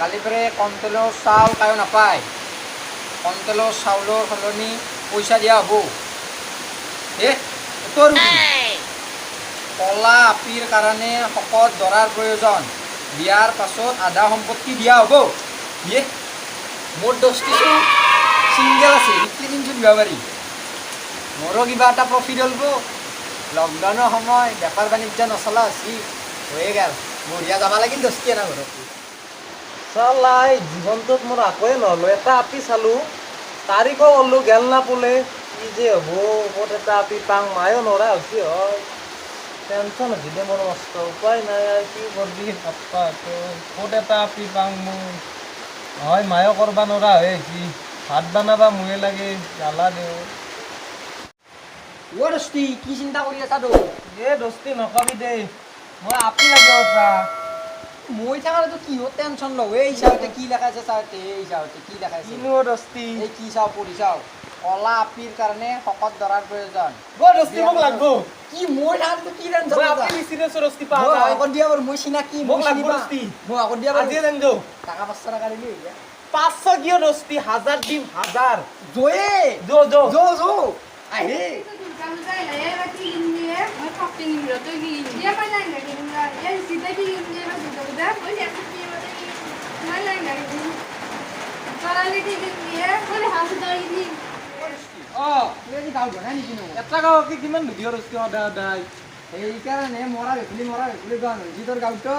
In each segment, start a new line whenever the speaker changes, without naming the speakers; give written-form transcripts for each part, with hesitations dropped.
কালি পৰে কণ্ট্ৰলৰ চাউল কায়ো নাপায়। কণ্ট্ৰলৰ চাউলৰ সলনি পইচা দিয়া হ'ব। তোৰ কলা আপিৰ কাৰণে শকত দৰাৰ প্ৰয়োজন। বিয়াৰ পাছত আধা সম্পত্তি দিয়া হ'ব। মোৰ দোস্তিটো ছিংগেল আছে, ইটলি দিনচোন দিব পাৰি। মোৰো কিবা এটা প্ৰফিট হ'ব। লকডাউনৰ সময় বেপাৰ বাণিজ্য নচলা হৈছি, হৈয়ে গেল। বঢ়িয়া যাব লাগিল দোস্তি এটা ঘৰত।
চালাই জীৱনটোত মোৰ একোৱে নহ'লো। এটা আপি চালোঁ, তাৰিখো ওলো গেল নাপলে। কি যে হ'ব, ক'ত এটা আপি পাং, মায়ো নৰা হৈছি হয়। টেনশ্যন হৈছে দে মোৰ মস্ত, উপায় নাই আৰু কি কৰবি ভাববা। ক'ত এটা আপি পাং মই, হয় মায়ো কৰবা নৰা হৈ আহিছি। ভাত বনাবা মোয়ে লাগে, জ্বালা দেও।
দোস্তি কি চিন্তা কৰি আছা তো?
দোস্তি নকবি দেই, মই আপি লাগে ওটা।
মই থাকাটো কিহত টেনশ্যন লওঁ? এই চাওঁতে কি লেখাইছে, চাওঁতে এই চাওঁতে কি লেখাইছে।
কিনো দোস্তি?
এই কি চাওঁ, পঢ়ি চাওঁ। কলা আপিৰ কাৰণে শকত দৰাৰ প্ৰয়োজন।
দোস্তি মোক লাগব।
কি মই থাকাটো কি টেনশ্যন
মই
লৈছা?
আপি নিচিনাছো দোস্তি পা
মই আগত দিয়া বাৰু, মই চিনাকি,
মোক
মই
লাগব
চিনি
দোস্তি।
মই আগত দিয়া বাৰু।
আজিয়ে যাম যাও।
টাকা 500 টাকা দিলি হৈ যায়।
500 কিয় দোস্তি, 1000 দিম, 1000।
জয়ে
যো যো
যো যো আহে। গাঁও বনাই নেকি নো?
এটা গাঁৱকে কিমান ভিডিঅ' দোস্তি সদায় সদায়।
সেইকাৰণে মৰা ভেকুলী গান হৈছে তোৰ গাঁৱতো।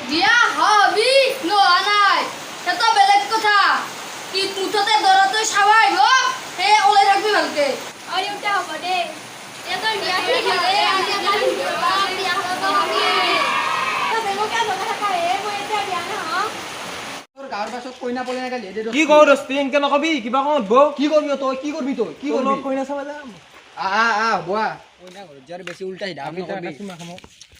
বিয়া হবি নোহোৱা নাই, সেইটো বেলেগ কথা। কি মুঠতে দৰাটো চাবা আহিব, সেই ওলাই থাকবি ভালকে। হ'ব দে,
তোৰ গাঁৱৰ পাছত কইনা পলে নাগালি
কি কওঁ দোস্তি, এনেকে নকবি, কিবা কওঁ উঠব।
কি কৰবি তই? কি কৰবি তই? কি কৰবি?
কইনা চাবা যাম।
বোৱা কইনা ঘৰত যোৱাৰ বেছি উল্টা সিধা কাম নকৰবি।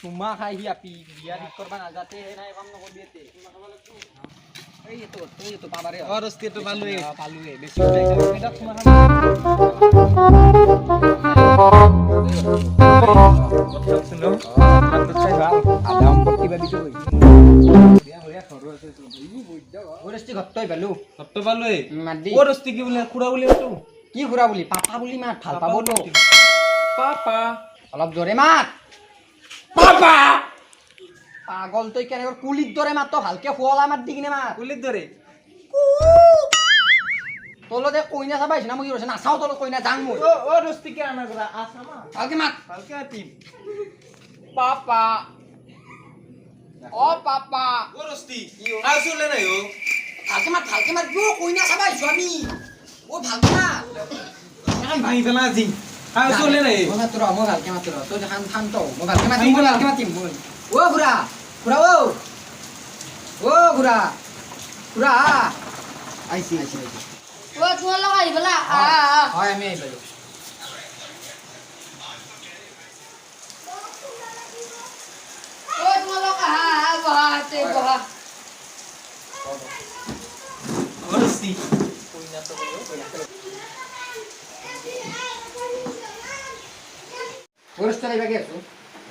চুমা খাই সি আপি বিয়া ঠিক কৰবা নাযাতে নাই কাম নকৰবি এতে। এইটো পাবাৰে
দোস্তি এইটো পালোৱে।
পালোৱে বেছি উল্টাইছা।
এটা চুমা খাম।
আধা সম্পত্তি পাবি তই। ঘৰতই পালো।
সত্য পালোৱে।
মাত দি।
দোস্তি কি বোলে, খুৰা বুলি মাতো।
কি খুৰা বুলি? পাপা বুলি মাত, ভাল পাব তো।
পাপা।
অলপ জোৰে মাত। পাপা পাগল তই কেনেকৈ কুলিৰ দৰে মাত, ভালকে শুৱলা মাত দি কিনে মাত।
কুলিৰ দৰে।
তলতে কইনা চাবা আহিছে না, মই কি কৰিছে নাচাও তলত কইনা যাং মই।
দোস্তি কি আনা কৰা আছামা।
ভালকে মাত।
ভালকে আতিম।
পাপা পাপা
দোস্তি আইছলে নাই
ভালকে মাত, ভালকে মাত। কইনা চাবা আহিছো আমি। ভালকে মাত।
ভাঙি পেলা আজি আইছলে নাই।
মই ভালকে মাতো ৰ, তই শান্ত হ। মই ভালকে মাতিম, ভালকে মাতিম মই। খুৰা খুৰা খুৰা খুৰা আহিছি।
তোমালোক আহি পেলা।
হয় আমি আহি পালো।
তোমালোক আহা বহা।
দোস্তি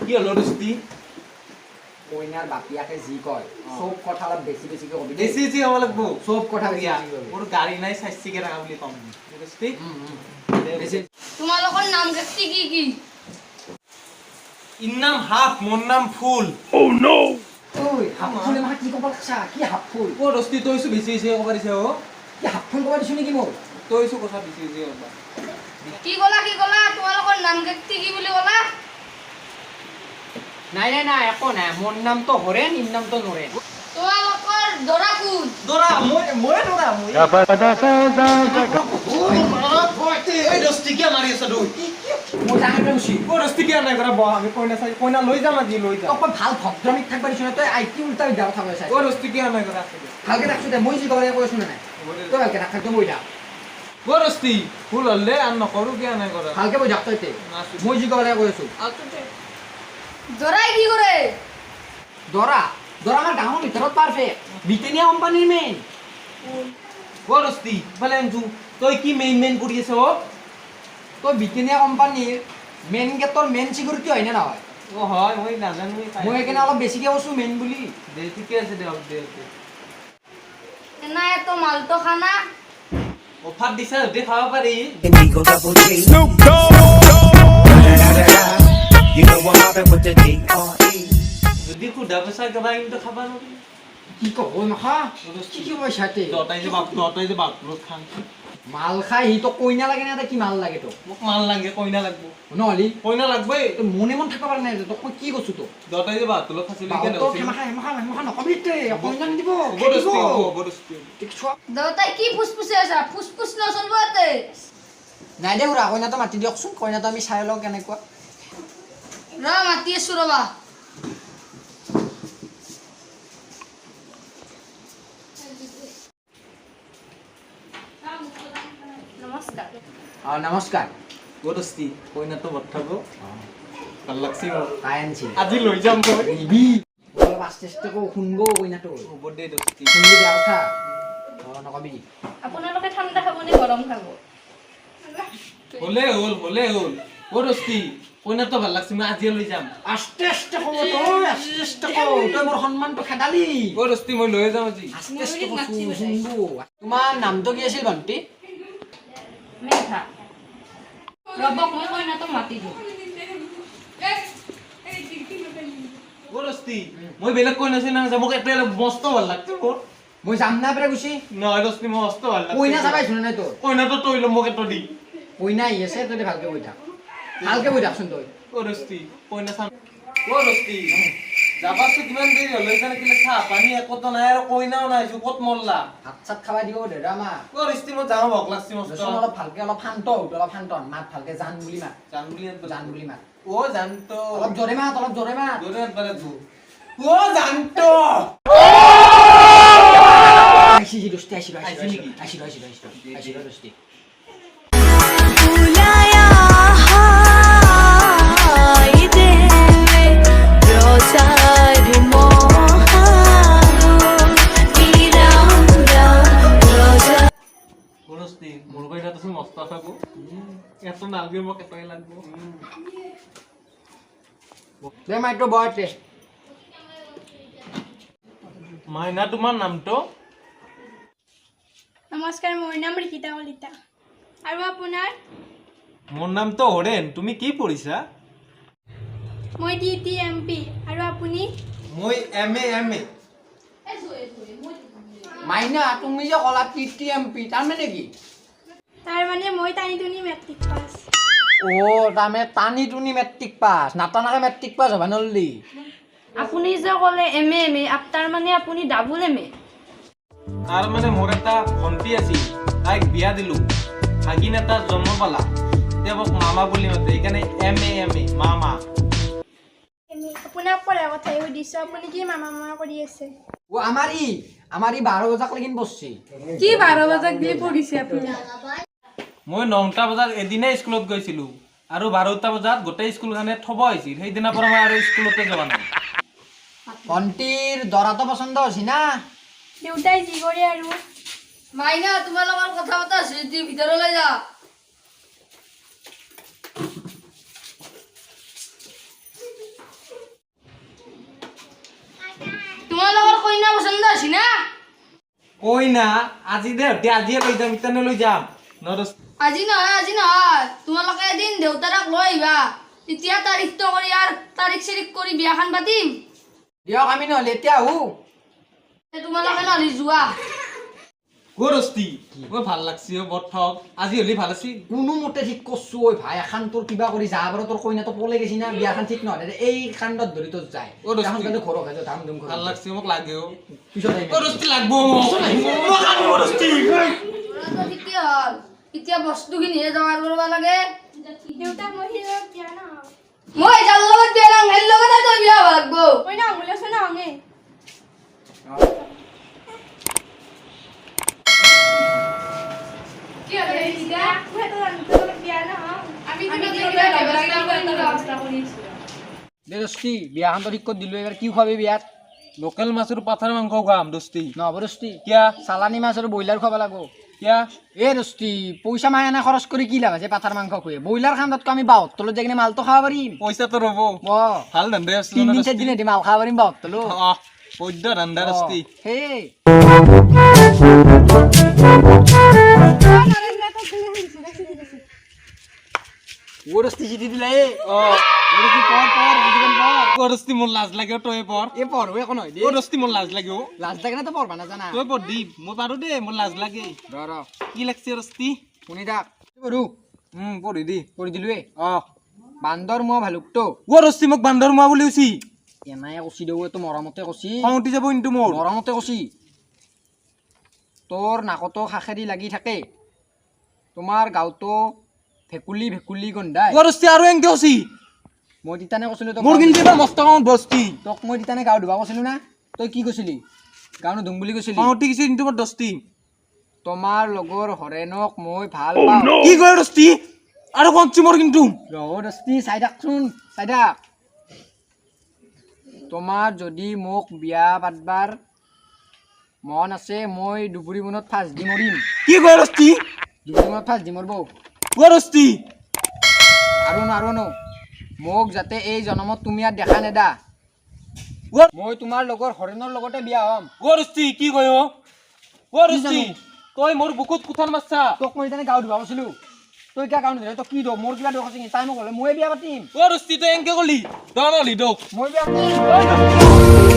কি হলো দোস্তি?
কইনাৰ বাপিয়াকে যি কয় চব কথা অলপ বেছি বেছিকে কবি।
বেছি বেছি হ'ব লাগব।
চব কথা বেছি
দিয়া,
বেছি কবি।
মোৰ গাড়ী নাই, 4 টাকা বুলি কম দোস্তি।
বেছি
তোমালোকৰ নাম কাটি কি?
ইৰ নাম হাফ, মোৰ নাম ফুল।
ঐ হাফ ফুলে মাক কি ক'ব লাগছা? কি হাফ ফুল?
দোস্তি তইছো বেছি বেছি ক'ব দিছে
কি হাফ ফুল ক'ব দিছো নেকি মই?
তইছো কথা বেছি বেছি ক'ব।
কি ক'লা তোমালোকৰ নাম কাটি কি বুলি ক'লা?
নাই একো নাই। মোৰ নামটো হৰেণ, ইৰ নামটো নৰেণ।
তোমালোকৰ দৰা কোন?
দৰা মই দৰা মই। এই দোস্তি কিয় মাৰি আছ তুই?
মই ডাঙৰ কৈছি।
দোস্তি কিয় নাই কৰা বহ, আমি কইনা লৈ যাম আজি লৈ যাম।
অকল ভাল ভদ্ৰমিক থাকবা দিছো না, তই আইটি উল্টা বিধা কথা কৈ আছা।
দোস্তি কিয় নাই কৰা?
ভালকে থাকছো দে, মই যি ক'ব লাগে কৈ আছো নে নাই? তই ভালকে থাক, তই বহি থাক।
দোস্তি ফুল হলে আৰু নকৰো কিয় নাই কৰা?
ভালকে বহি থাক তই। মই যি ক'ব লাগে কৈ আছো।
দৰাই কি কৰে?
দৰা আমাৰ গাঁৱৰ ভিতৰত পাৰফেক্ট, ব্ৰিটেনিয়া কোম্পানীৰ মেইন।
দোস্তি ভালে আনছো তই কি মেইন কৰি আছ অ?
তই ব্ৰিটেনিয়া কোম্পানীৰ মেইন গেটৰ মেইন চিকিউৰিটি হয়নে নহয়?
অ হয় মই নাজানো
মই সেইকাৰণে অলপ বেছিকৈ কৈছোঁ মেইন বুলি।
দে ঠিকে আছে দে দে
নাই তো মালটো খানা
অফাৰ দিছা যদি খাব পাৰি।
Indigo double G. Snoop Dogg. You know I'm mobbing with the D.R.E.
যদি খুদা পইচা গবা কিন্তু খাবা নোৱাৰি।
কি ক'ব নখা কি পইচাতে
দতাই যে বাপৰত খান
মাল খাই সি তোক কইনা লাগে না কি মাল লাগে তোক?
মোক মাল লাগে কইনা লাগব
নহ'লে
কইনা লাগবই
মনে মন থাকিব পৰা নাই তোক মই কি কৈছোঁ তোক?
দতাই যে বাপৰত খাইছিল কেনে
তোক হেমাখা নকবি কইনা নিদিব
দেউতাই কি ফুচফুচে আছা ফুচফুচ নচলব এতে
নাই দে খুৰা কইনাটো মাতি দিয়কচোন কইনাটো আমি চাই লওঁ কেনেকুৱা।
ৰ মাতি আছো ৰবা নমস্কাৰ
অঁ নমস্কাৰ।
ক'ত আছি কইনাটো বঠাব ভাল লাগছি মোৰ
কাই আনছি
আজি লৈ যাম মই
নিবি অলপ আস্তে আস্তে কওঁ শুনব কইনাটো
হ'ব দে দস্তি
শুনবি বেয়া কথা অঁ নকবি।
আপোনালোকে ঠাণ্ডা খাব নে গৰম খাব?
হ'লে হ'ল ক'ত আছি কইনাটো ভাল লাগছি মই আজি লৈ যাম।
আস্তে আস্তে কওঁ তই আস্তে আস্তে কওঁ তই মোৰ সন্মানটো খেদালি।
ক'ত আছি মই লৈ যাম আজি।
আস্তে আস্তে কৈছোঁ শুনব। তোমাৰ নামটো কি আছিল ভণ্টি?
মেঘা ৰবক মই কইনাটোক মাতি দিওঁ
ক'ত আছি মই বেলেগ কইনা চিনা নাযাওঁ মোক এটাই মস্ত ভাল লাগছে মোৰ
মই যাম না পেৰে কৈছি
নহয় দস্তি মই মস্ত ভাল লাগছে
কইনা চাবাই শুনা নাই তোৰ
কইনাটো তই ল মোক এটা দি
কইনা আহি আছে তই ভালকে বহি থাক ভালকে বহি থাকচোন তই।
ক'ত আছি কইনা চাম ক'ত আছি যাবাতো কিমান দেৰি হ'ল এইখানে কিলে চাহ পানী একোতো নাই আৰু কইনাও নাইছো ক'ত মৰলা
ভাত চাত খাবাই দিব দেৰা মা
ক'ত আছি মই যাওঁ ভক লাগছি মস্ত
দেচোন অলপ ভালকে অলপ শান্ত হ অলপ শান্ত হ মাত ভালকে জান বুলি মাত
জান বুলি
জান বুলি মাত
অ জানতো
অলপ জোৰে মাত অলপ জোৰে মাত
দৌৰে পারে তো ও জানতো
আইছি দোস্তি আইছি
আইছি নেকি?
আইছি দোস্তি
बुलाया हाय देवे रोजार मोहालो तिरंगा रोजा
ক'ত আছি মোৰ কইনাটো চোন মস্ত থাকো এত নালগে মোক এটাই লাগবো
দে মাইটো বয়তে
মাইনা তোমাৰ নামটো
নমস্কাৰ মোৰ নাম ৰিকিতা কলিতা আৰু আপোনাৰ
মোৰ নামটো হৰেন তুমি কি পঢ়িছা
মই DTMP আৰু আপুনি
মই MA
মাইনা তুমি যে কলা TTMP তাৰমানে কি?
তাৰ মানে মই টানি টুনি মেট্ৰিক পাছ
অ তাৰমানে টানি টুনি মেট্ৰিক পাছ নাটানাকে মেট্ৰিক পাছ হ'ব নললি
আপুনি যে ক'লে এম এ তাৰ মানে আপুনি ডাবল এম এ
তাৰ মানে মোৰ এটা ভণ্টি আছিল তাইক বিয়া দিলো ভাগিন এটা জন্ম পালা এতিয়া মোক মামা বুলি মাতে সেইকাৰণে MA মামা
আপোনাক পঢ়াৰ কথাই সুধিছোঁ আপুনি কি মামা মামা কৰি আছে
ও আমাৰ ই 12 বজাক লেগিন বসছি
কি 12 বজাত দিয়ে পঢ়িছে আপুনি
মই 9টা বজাত এদিনে স্কুলত গৈছিলো আৰু 12টা বজাত গোটেই স্কুলখনে থব আহিছিল সেইদিনা পৰা মই আৰু স্কুলতে যোৱা নাই
ভণ্টিৰ দৰাটো পছন্দ হৈছে না
দেউতাই যি কৰে আৰু
মাইনা তোমাৰ লগত কথা পতা আছে যদি ভিতৰলৈ যা তোমাৰ লগত কইনা পছন্দ আছে না
কইনা আজি দে আজিয়ে লৈ যাম ইতানে লৈ যাম নৰস
আজি নহয় তোমালোকে এদিন দেউতাৰাক লৈ আহিবা তেতিয়া তাৰিখটো কৰি আৰু তাৰিখ চাৰিখ কৰি বিয়াখন পাতিম
দিয়ক আমি নহ'লে এতিয়া আহো
তোমালোকে নহ'লে যোৱা
গৰস্তি মই ভাল লাগছি বৰ ঠক আজি হলি ভাল আছিল
কোনো মতে ঠিক কৰছো ঐ ভাই এখন তোৰ কিবা কৰি যা বাৰু তোৰ কইনাটো পলে গেছি না বিয়াখন ঠিক নহয় এই কাণ্ডত ধৰি তোৰ যায়
অ, দস্তি।
এখন কিন্তু ঘৰক আছে ধাম ধুম
ভাল লাগছি মোক লাগেও
পিছত আহিম
গৰস্তি লাগবো গৰস্তি
ঠিকে হ'ল এতিয়া বস্তুখিনিহে যোগাৰ কৰিব লাগে
দেউতা মই সিহঁতক বিয়া নহওঁ
মই যাৰ লগত বিয়া নাম হেৰি লগতে তই বিয়া হ'ব লাগব
মই নাহোঁলেচোন নাহোঁৱে
কি হ'ল এতিয়া
মই সিহঁতৰ লগত বিয়া নহওঁ
আমি ব্যৱস্থা কৰিছোঁ
দে দস্তি বিয়াখনটো ঠিক কৰি দিলো এবাৰ কি খুৱাবি বিয়াত
লোকেল মাছৰ পাথাৰ মাংস খাম দস্তি
নহ'ব দস্তি
কিয়া
চালানী মাছ আৰু ব্ৰইলাৰ খুৱাব লাগিব
কিয়া
এ দস্তি পইচা মাহে না খৰচ কৰি কি লাভ আছে পাঠাৰ মাংস খুৱে ব্ৰইলাৰ খান্দাতকৈ আমি বাহত তলত যাই কিনে মালটো খাব পাৰিম
পইচা তো ৰ'ব ভাল ধান্দা আছে
3 দিন 4 দিন মাল খাব পাৰিম বাহত তলো
বৈদ্য ধান্দা ৰস্তি
সেই ও দস্তি জিতি দিলে ও দস্তি পৰ বুজিবন পৰ
ৰস্তি মোৰ লাজ লাগে তই পৰ
এ পৰ ও একো নহয় দে
দস্তি মোৰ লাজ লাগে
লাজ লাগে না তো পৰবা না জানা
তই পৰ দি মই পাৰো দে মোৰ লাজ লাগে
ৰ
কি লাগছে ৰস্তি
শুনি থাক কৰো
পঢ়ি দি
কৰি দিলোৱে বান্দৰ মই ভালুকটো
ৰস্তি মোক বান্দৰ মোৱা বুলি কৈছি
এনাই কচি দেও তো মৰমতে কচি
খং উঠি যাব কিন্তু মোৰ
মৰমতে কচি তোৰ নাকতো খাখেৰি লাগি থাকে তোমাৰ গাঁৱতো ভেকুলি ভেকুলি গন্ধাই
ৰস্তি আৰু এংকে কৈছি
মই তিতানে কৈছিলো তোক
মোৰ কিন্তু এবাৰ মস্ত খং বস্তি
তোক মই তিতানে গাঁও ধুবা কৈছিলো না তই কি কৈছিলি গাঁও নুধুম বুলি কৈছিলি
খং উঠি গৈছে কিন্তু মোৰ দস্তি
তোমাৰ লগৰ হৰেণক মই ভাল পাওঁ
কি কয় ৰস্তি আৰু কঞ্চি মোৰ কিন্তু
ৰহ দস্তি চাই থাকচোন চাই থাক তোমাৰ যদি মোক বিয়া পাতবাৰ মন আছে মই দুবুৰী মনত ফাঁচ দি মৰিম
কি কয় ৰস্তি
দুবুৰী মনত ফাঁচ দি মৰব
ৰস্তি
আৰু ন মোক যাতে এই জনমত তুমি ইয়াত দেখা নেদা মই তোমাৰ লগৰ হৰেণৰ লগতে বিয়া হ'ম
ৰস্তি কি কয় ৰস্তি তই মোৰ বুকুত কুঠাৰ মাৰছা
তোক মই তেনে গাঁও ধুবা কৈছিলো তই কিয় গাঁও নুধুলে তই কি দো মোৰ কিবা দোষ আছে নেকি তাই মোক ক'লে ময়ে বিয়া পাতিম
ৰস্তি তই এংকে কলি দলি দক
মই বিয়া পাতিম